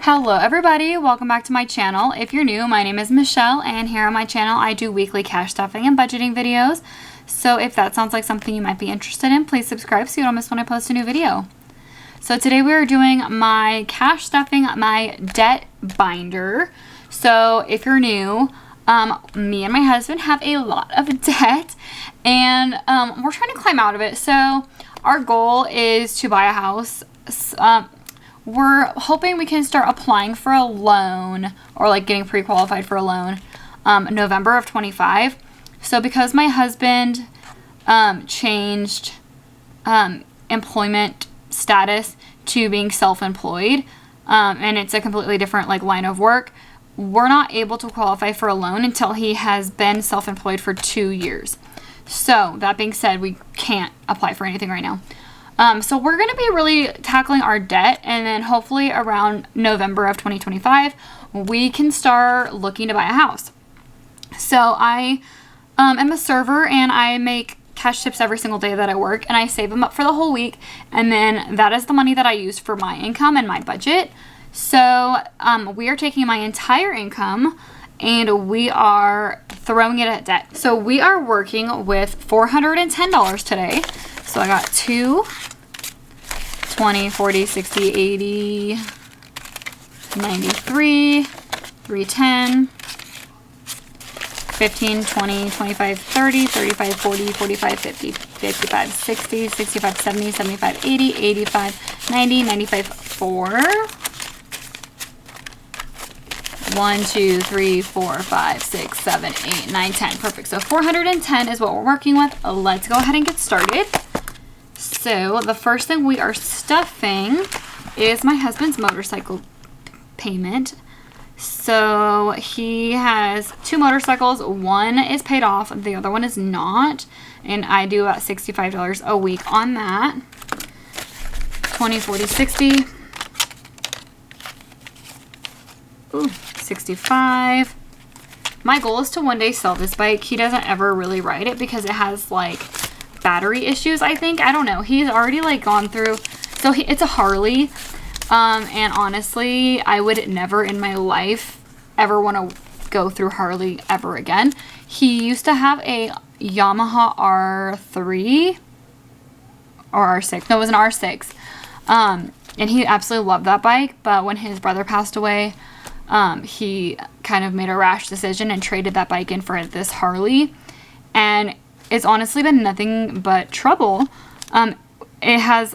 Hello everybody, welcome back to my channel. If you're new, my name is Michelle, and here on my channel I do weekly cash stuffing and budgeting videos. So if that sounds like something you might be interested in, please subscribe so you don't miss when I post a new video. So today we are doing my cash stuffing, my debt binder. So if you're new, me and my husband have a lot of debt, and we're trying to climb out of it. So our goal is to buy a house. We're hoping we can start applying for a loan, or like getting pre-qualified for a loan, November of 25. So because my husband changed employment status to being self-employed, and it's a completely different line of work, we're not able to qualify for a loan until he has been self-employed for 2 years. So that being said, we can't apply for anything right now. So we're going to be really tackling our debt, and then hopefully around November of 2025, we can start looking to buy a house. So I am a server, and I make cash tips every single day that I work, and I save them up for the whole week, and then that is the money that I use for my income and my budget. So we are taking my entire income and we are throwing it at debt. So we are working with $410 today. So I got 2, 20, 40, 60, 80, 93, 310, 15, 20, 25, 30, 35, 40, 45, 50, 55, 60, 65, 70, 75, 80, 85, 90, 95, 4. 1, 2, 3, 4, 5, 6, 7, 8, 9, 10. Perfect. So 410 is what we're working with. Let's go ahead and get started. So the first thing we are stuffing is my husband's motorcycle payment. So he has 2 motorcycles. One is paid off, the other one is not. And I do about $65 a week on that. 20, 40, 60. Ooh, 65. My goal is to one day sell this bike. He doesn't ever really ride it because it has battery issues, I think. I don't know. He's already gone through. So it's a Harley. And honestly, I would never in my life ever want to go through Harley ever again. He used to have a Yamaha R3 or R6. No, it was an R6. And he absolutely loved that bike. But when his brother passed away, he kind of made a rash decision and traded that bike in for this Harley, and it's honestly been nothing but trouble. It has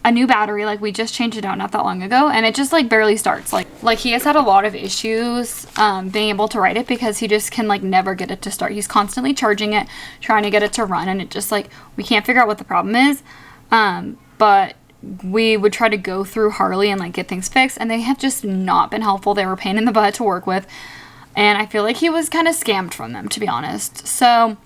a new battery, we just changed it out not that long ago, and it just barely starts. Like he has had a lot of issues being able to ride it because he just can never get it to start. He's constantly charging it, trying to get it to run, and it just we can't figure out what the problem is. But we would try to go through Harley and get things fixed, and they have just not been helpful. They were a pain in the butt to work with, and I feel like he was kind of scammed from them, to be honest. So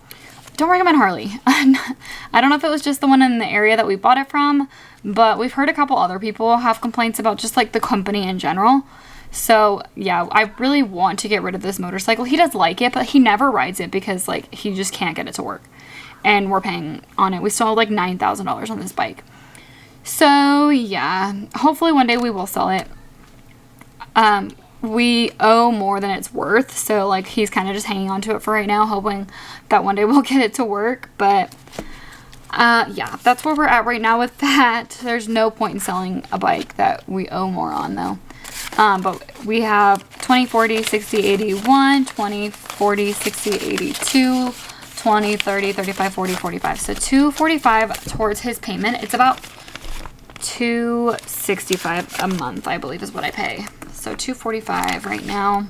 don't recommend Harley. I don't know if it was just the one in the area that we bought it from, but we've heard a couple other people have complaints about just the company in general. So yeah, I really want to get rid of this motorcycle. He does like it, but he never rides it because he just can't get it to work, and we're paying on it. We still have $9,000 on this bike. So yeah, hopefully one day we will sell it. We owe more than it's worth, so he's kind of just hanging on to it for right now, hoping that one day we'll get it to work. But yeah, that's where we're at right now with that. There's no point in selling a bike that we owe more on though. But we have 20, 40, 60, 81, 20, 40, 60, 82, 20, 30, 35, 40, 45. So $245 towards his payment. It's about $265 a month, I believe, is what I pay. So $245 right now.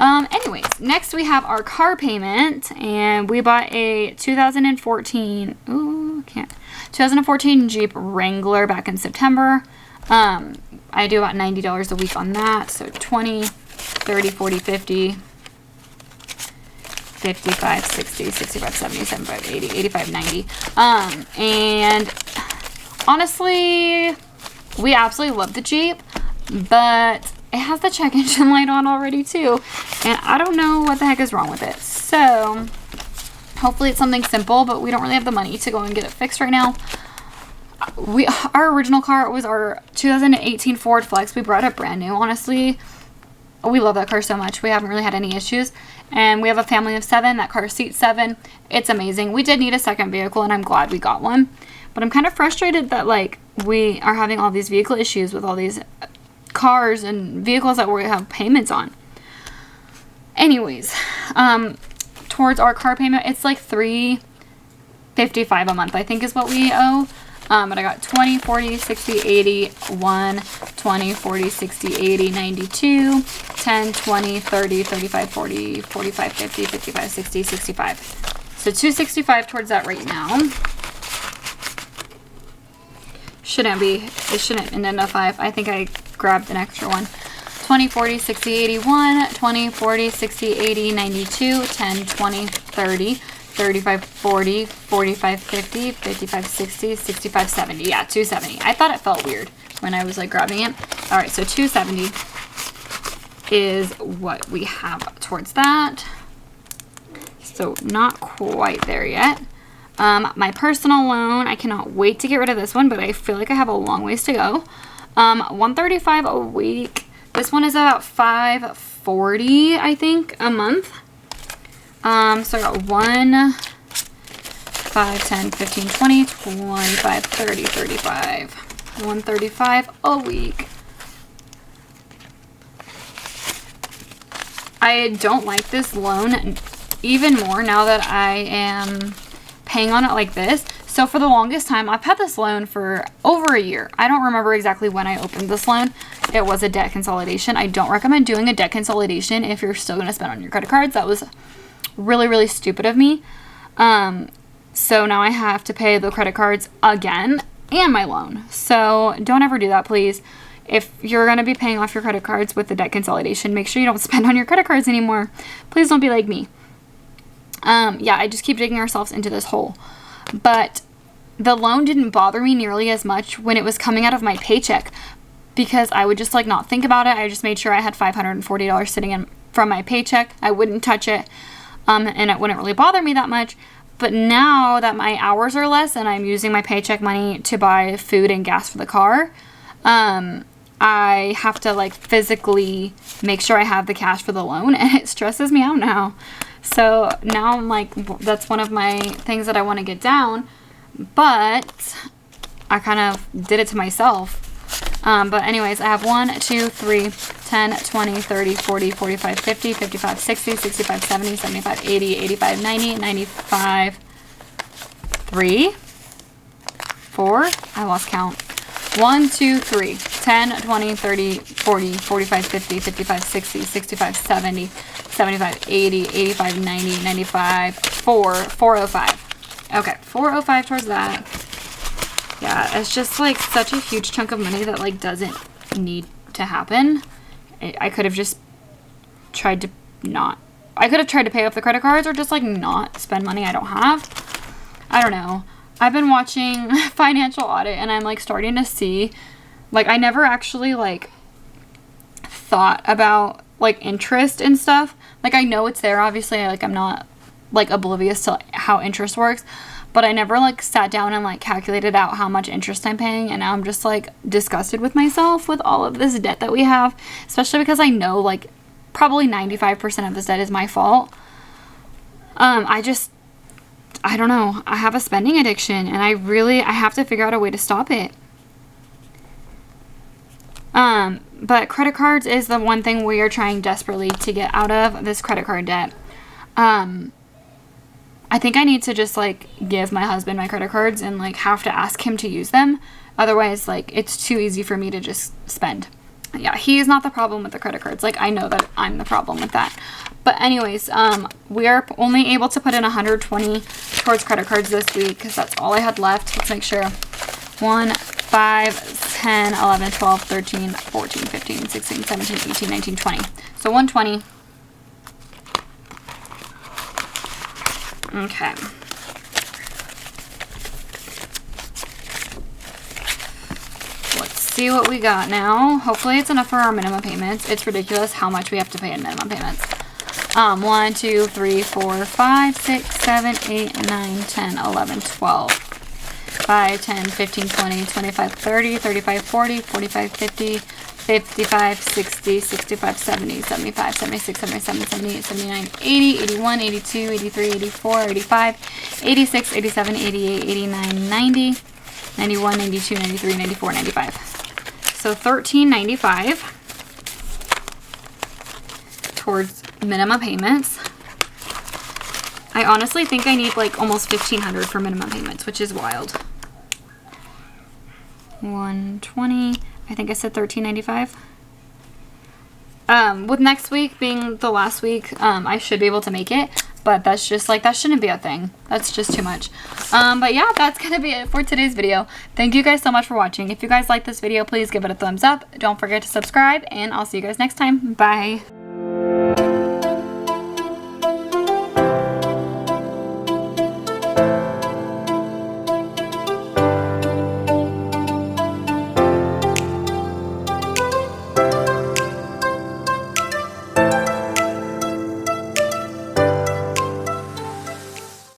Anyways, next we have our car payment, and we bought a 2014 Jeep Wrangler back in September. I do about $90 a week on that. So 20, 30, 40, 50. 55, 60, 65, 70, 75, 80, 85, 90. And honestly, we absolutely love the Jeep, but it has the check engine light on already too, and I don't know what the heck is wrong with it. So hopefully it's something simple, but we don't really have the money to go and get it fixed right now. our original car was our 2018 Ford Flex. We brought it brand new. Honestly, we love that car so much. We haven't really had any issues. And we have a family of 7. That car seats 7. It's amazing. We did need a second vehicle, and I'm glad we got one. But I'm kind of frustrated that, like, we are having all these vehicle issues with all these cars and vehicles that we have payments on. Anyways, towards our car payment, it's like $355 a month, I think is what we owe. But I got 20, 40, 60, 80, 1, 20, 40, 60, 80, 92, 10, 20, 30, 35, 40, 45, 50, 55, 60, 65. So $265 towards that right now. It shouldn't end in a 5. I think I grabbed an extra one. 20, 40, 60, 81, 20, 40, 60, 80, 92, 10, 20, 30, 35, 40, 45, 50, 55, 60, 65, 70. Yeah, 270. I thought it felt weird when I was like grabbing it. All right, so 270 is what we have towards that. So not quite there yet. My personal loan, I cannot wait to get rid of this one, but I feel like I have a long ways to go. $135 a week. This one is about $540, I think, a month. So I got 1, 5, 10, 15, 20, 25, 30, 35. $135 a week. I don't like this loan even more now that I am paying on it like this. So for the longest time, I've had this loan for over a year. I don't remember exactly when I opened this loan. It was a debt consolidation. I don't recommend doing a debt consolidation if you're still going to spend on your credit cards. That was really, really stupid of me. So now I have to pay the credit cards again and my loan. So don't ever do that, please. If you're going to be paying off your credit cards with the debt consolidation, make sure you don't spend on your credit cards anymore. Please don't be like me. Yeah, I just keep digging ourselves into this hole. But the loan didn't bother me nearly as much when it was coming out of my paycheck, because I would just like not think about it. I just made sure I had $540 sitting in from my paycheck. I wouldn't touch it. And it wouldn't really bother me that much. But now that my hours are less and I'm using my paycheck money to buy food and gas for the car, I have to like physically make sure I have the cash for the loan, and it stresses me out now. So now I'm like, that's one of my things that I want to get down, but I kind of did it to myself. But anyways, I have 1, 2, 3, 10, 20, 30, 40, 45, 50, 55, 60, 65, 70, 75, 80, 85, 90, 95, 3, 4, I lost count. 1, 2, 3, 10, 20, 30, 40, 45, 50, 55, 60, 65, 70, 75, 80, 85, 90, 95, 405. Okay, 405 towards that. Yeah, it's just like such a huge chunk of money that like doesn't need to happen. I could have just tried to I could have tried to pay off the credit cards or just like not spend money I don't have. I don't know. I've been watching Financial Audit, and I'm like starting to see, like, I never actually like thought about like interest and stuff. Like, I know it's there, obviously. I'm not like oblivious to how interest works, but I never like sat down and like calculated out how much interest I'm paying. And now I'm just like disgusted with myself with all of this debt that we have, especially because I know like probably 95% of this debt is my fault. I don't know. I have a spending addiction, and I have to figure out a way to stop it. But credit cards is the one thing we are trying desperately to get out of, this credit card debt. I think I need to just like give my husband my credit cards and like have to ask him to use them. Otherwise, like, it's too easy for me to just spend. Yeah, he is not the problem with the credit cards. Like, I know that I'm the problem with that. But anyways, we are only able to put in 120 towards credit cards this week because that's all I had left. Let's make sure. 1, 5, 10, 11, 12, 13, 14, 15, 16, 17, 18, 19, 20. So 120. Okay. Let's see what we got now. Hopefully it's enough for our minimum payments. It's ridiculous how much we have to pay in minimum payments. 1, 2, 3, 4, 5, 6, 7, 8, 9, 10, 11, 12. 5, 10, 15, 20, 25, 30, 35, 40, 45, 50, 55, 60, 65, 70, 75, 76, 77, 78, 79, 80, 81, 82, 83, 84, 85, 86, 87, 88, 89, 90, 91, 92, 93, 94, 95. So $13.95 towards minimum payments. I honestly think I need like almost $1,500 for minimum payments, which is wild. 120. I think I said $13.95. With next week being the last week, I should be able to make it, but that's just like, that shouldn't be a thing. That's just too much. But yeah, that's gonna be it for today's video. Thank you guys so much for watching. If you guys like this video, please give it a thumbs up. Don't forget to subscribe, and I'll see you guys next time. Bye.